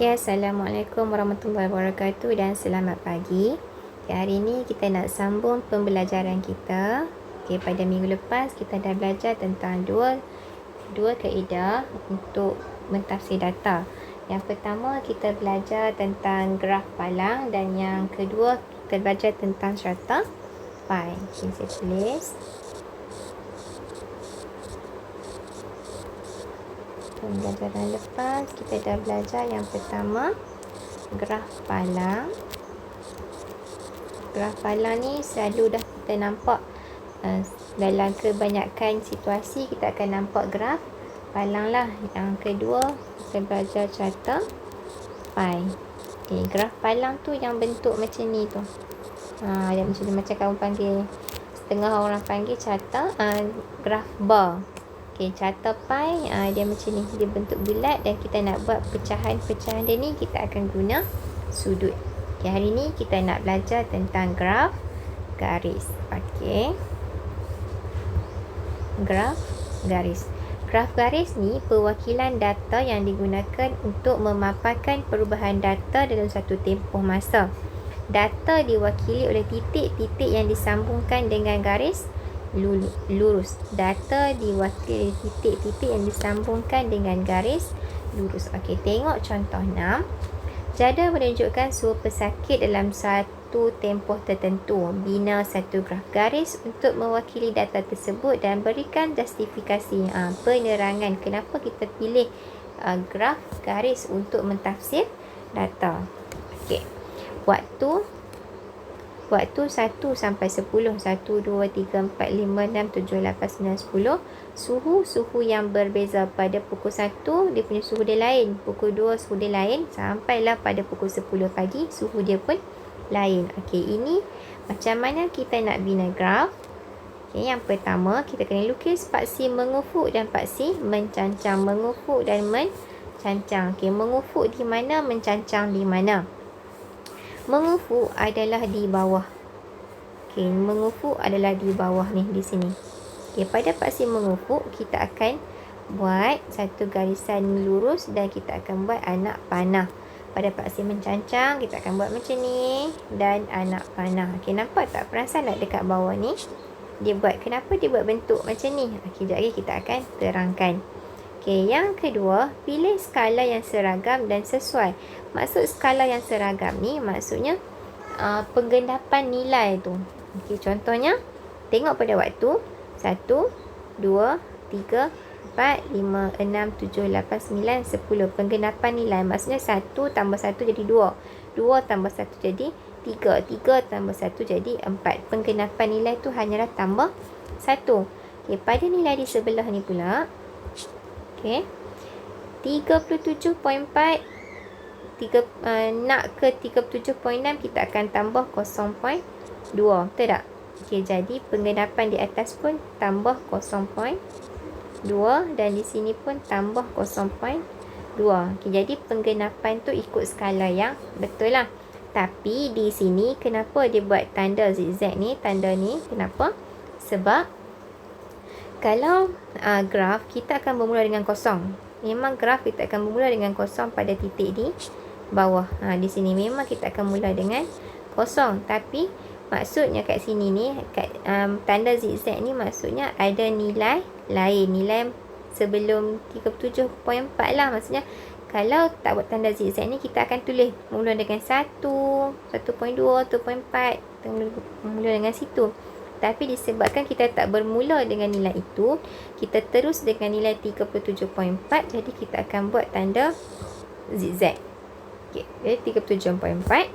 Okay, Assalamualaikum warahmatullahi wabarakatuh dan selamat pagi. Okay, hari ini kita nak sambung pembelajaran kita. Okay, pada minggu lepas kita dah belajar tentang dua kaedah untuk mentafsir data. Yang pertama kita belajar tentang graf palang dan yang kedua kita belajar tentang strata pi. Okay, saya tulis. Pembelajaran lepas kita dah belajar yang pertama graf palang. Graf palang ni selalu dah kita nampak dalam kebanyakan situasi kita akan nampak graf palang lah. Yang kedua kita belajar strata pi. Okay, graf palang tu yang bentuk macam ni tu. Dia macam kamu panggil, setengah orang panggil carta graf bar. Okay, carta pi dia macam ni, dia bentuk bulat dan kita nak buat pecahan-pecahan dia ni kita akan guna sudut. Okay, hari ni kita nak belajar tentang graf garis. Okay, graf garis. Graf garis ni perwakilan data yang digunakan untuk memaparkan perubahan data dalam satu tempoh masa. Data diwakili oleh titik-titik yang disambungkan dengan garis lurus. Data diwakili titik-titik yang disambungkan dengan garis lurus. Okey, tengok contoh 6. Jadual menunjukkan suhu pesakit dalam satu tempoh tertentu. Bina satu graf garis untuk mewakili data tersebut dan berikan justifikasi penerangan kenapa kita pilih graf garis untuk mentafsir data. Okey. Waktu 1 sampai 10, 1, 2, 3, 4, 5, 6, 7, 8, 9, 10. Suhu yang berbeza pada pukul 1, dia punya suhu dia lain. Pukul 2, suhu dia lain. Sampailah pada pukul 10 pagi, suhu dia pun lain. Okey, ini macam mana kita nak bina graf. Okey, yang pertama, kita kena lukis paksi mengufuk dan paksi mencancang. Mengufuk dan mencancang. Okey, mengufuk di mana, mencancang di mana. Mengufuk adalah di bawah. Okey, mengufuk adalah di bawah ni, di sini. Okey, pada paksi mengufuk kita akan buat satu garisan lurus dan kita akan buat anak panah. Pada paksi mencancang kita akan buat macam ni dan anak panah. Okey, nampak tak perasan tak dekat bawah ni? Kenapa dia buat bentuk macam ni? Okey, sekejap lagi kita akan terangkan. Okey, yang kedua, pilih skala yang seragam dan sesuai. Maksud skala yang seragam ni maksudnya penggendapan nilai tu. Okey, contohnya tengok pada waktu 1, 2, 3, 4, 5, 6, 7, 8, 9, 10. Penggendapan nilai maksudnya 1 tambah 1 jadi 2. 2 tambah 1 jadi 3. 3 tambah 1 jadi 4. Penggenapan nilai tu hanyalah tambah 1. Okey, pada nilai di sebelah ni pula. Okey. 37.4 nak ke 37.6 kita akan tambah 0.2. Betul tak? Okey, jadi penggenapan di atas pun tambah 0.2 dan di sini pun tambah 0.2. Okey, jadi penggenapan tu ikut skala yang betul lah. Tapi di sini kenapa dia buat tanda zigzag ni, tanda ni? Kenapa? Sebab kalau graf kita akan bermula dengan kosong. Memang graf kita akan bermula dengan kosong pada titik di bawah. Di sini memang kita akan mula dengan kosong. Tapi maksudnya kat sini ni, tanda zigzag ni maksudnya ada nilai lain. Nilai sebelum 37.4 lah. Maksudnya kalau tak buat tanda zigzag ni, kita akan tulis mula dengan 1, 1.2, 1.4. Mula dengan situ. Tapi disebabkan kita tak bermula dengan nilai itu, kita terus dengan nilai 37.4, jadi kita akan buat tanda zigzag. Okey, jadi 37.4.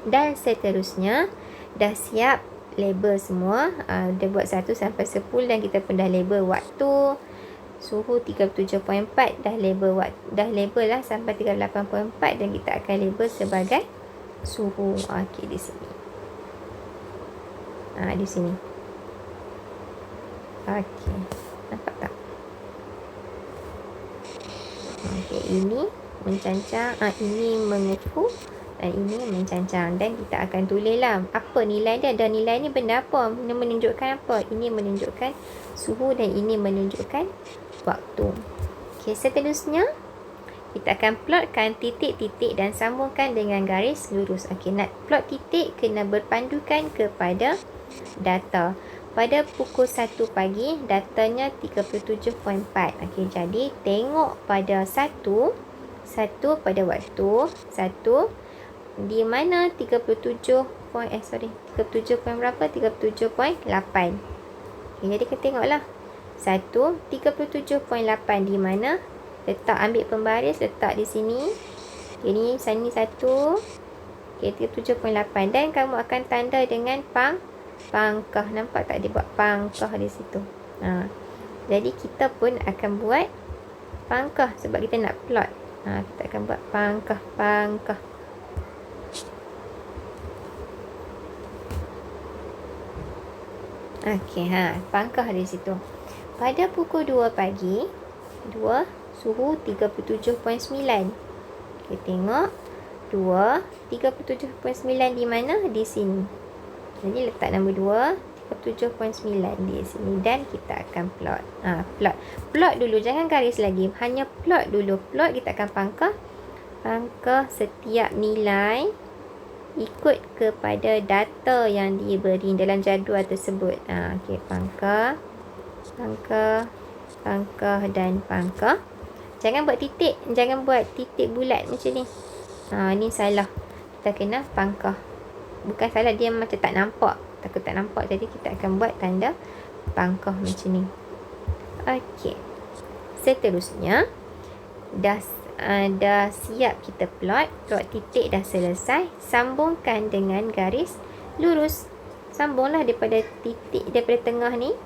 Dan seterusnya, dah siap label semua. Dah buat 1 sampai 10 dan kita pun dah label waktu, suhu 37.4, dah label lah sampai 38.4 dan kita akan label sebagai suhu. Okey, di sini. Di sini. Okey. Nampak tak? Okey, ini mencancang, ini mengufuk dan ini mencancang. Dan kita akan tulislah apa nilai dia. Dan nilai ni benda apa? Ini menunjukkan apa? Ini menunjukkan suhu dan ini menunjukkan waktu. Okey, seterusnya Kita akan plotkan titik-titik dan sambungkan dengan garis lurus. Okey, nak plot titik kena berpandukan kepada data. Pada pukul 1 pagi, datanya 37.4. Okey, jadi tengok pada 1 pada waktu 1 di mana 37 point berapa? 37.8. Okay, jadi kita tengoklah 37.8 di mana, letak, ambil pembaris, letak di sini. Okay, ni sini 1. Okay, 37.8 dan kamu akan tanda dengan pangkah. Nampak tak dia buat pangkah di situ? Jadi kita pun akan buat pangkah sebab kita nak plot. Kita akan buat pangkah. Okey, pangkah di situ. Pada pukul 2 pagi, 2 suhu 37.9. Okey, tengok 2 37.9 di mana? Di sini. Jadi letak nombor 2 37.9 di sini dan kita akan plot. Plot dulu, jangan garis lagi. Hanya plot dulu. Plot, kita akan pangkah setiap nilai ikut kepada data yang diberi dalam jadual tersebut. Okey, pangkah dan pangkah. Jangan buat titik, jangan buat titik bulat macam ni. Ni salah. Kita kena pangkah. Bukan salah, dia macam tak nampak. Takut tak nampak, jadi kita akan buat tanda pangkah macam ni. Okey. Seterusnya dah siap kita plot titik dah selesai. Sambungkan dengan garis lurus. Sambunglah daripada titik, daripada tengah ni.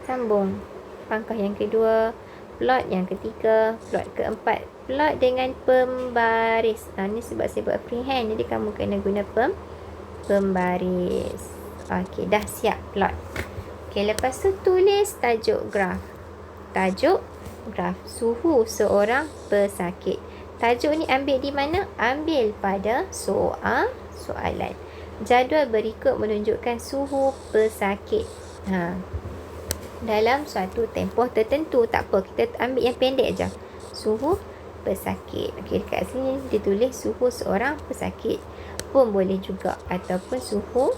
Sambung. Pangkah yang kedua, plot yang ketiga, plot keempat. Plot dengan pembaris. Ni sebab saya buat freehand, jadi kamu kena guna pembaris. Okey, dah siap plot. Okey, lepas tu tulis tajuk graf. Tajuk graf suhu seorang pesakit. Tajuk ni ambil di mana? Ambil pada soalan. Jadual berikut menunjukkan suhu pesakit. Dalam suatu tempoh tertentu. Tak apa, kita ambil yang pendek aja. Suhu pesakit. Okey, dekat sini ditulis suhu seorang pesakit pun boleh juga, ataupun suhu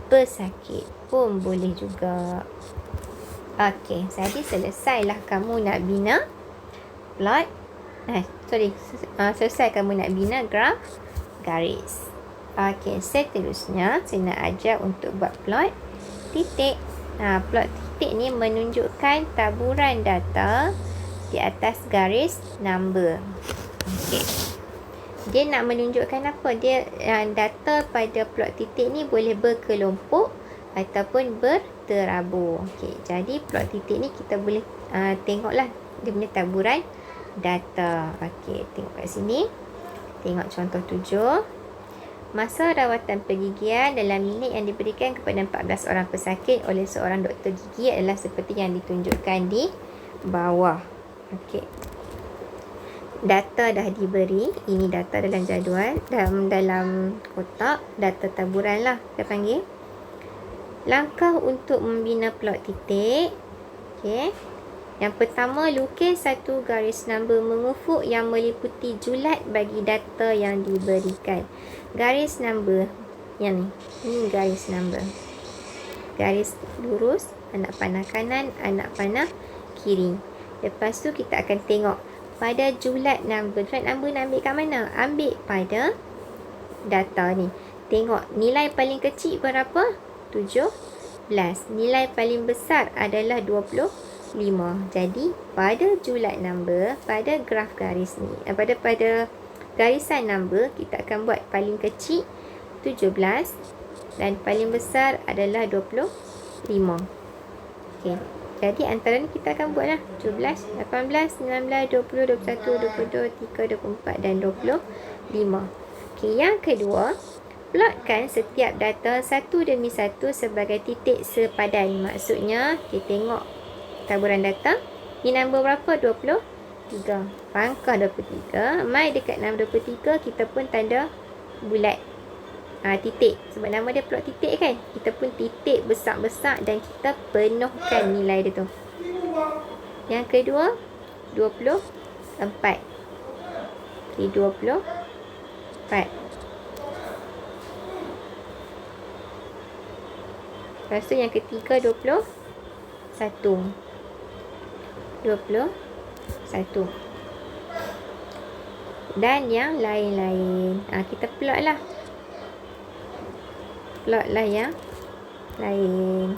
pesakit pun boleh juga. Okey, jadi selesailah kamu nak bina plot. Selesai kamu nak bina graf garis. Okey, seterusnya saya nak ajar untuk buat plot titik. Plot titik ni menunjukkan taburan data di atas garis number. Okey. Dia nak menunjukkan apa? Dia data pada plot titik ni boleh berkelompok ataupun berterabur. Okey, jadi plot titik ni kita boleh tengoklah dia punya taburan data. Okey, tengok kat sini. Tengok contoh 7. Masa rawatan pergigian dalam minit yang diberikan kepada 14 orang pesakit oleh seorang doktor gigi adalah seperti yang ditunjukkan di bawah. Okey. Data dah diberi. Ini data dalam jadual, dalam kotak, data taburan lah kita panggil. Langkah untuk membina plot titik. Okey. Yang pertama, lukis satu garis number mengufuk yang meliputi julat bagi data yang diberikan. Garis number yang ni. Ini garis number. Garis lurus, anak panah kanan, anak panah kiri. Lepas tu kita akan tengok pada julat number. Julat number nak ambil kat mana? Ambil pada data ni. Tengok nilai paling kecil berapa? 17. Nilai paling besar adalah 25. Jadi pada julat number, pada graf garis ni, pada garisan number, kita akan buat paling kecil 17 dan paling besar adalah 25. Okey. Jadi antara ni kita akan buatlah 17, 18, 19, 20, 21, 22, 23, 24 dan 25. Okey, yang kedua, plotkan setiap data satu demi satu sebagai titik sepadan. Maksudnya, kita tengok taburan data. Ini nombor berapa? 23. Pangkah 23. Mai dekat nombor 23, kita pun tanda bulat. Titik. Sebab nama dia plot titik kan. Kita pun titik besar-besar dan kita penuhkan nilai dia tu. Yang kedua, 24. Okey, 24. Lepas tu yang ketiga 21. Dan yang lain-lain. Kita plot lah yang lain.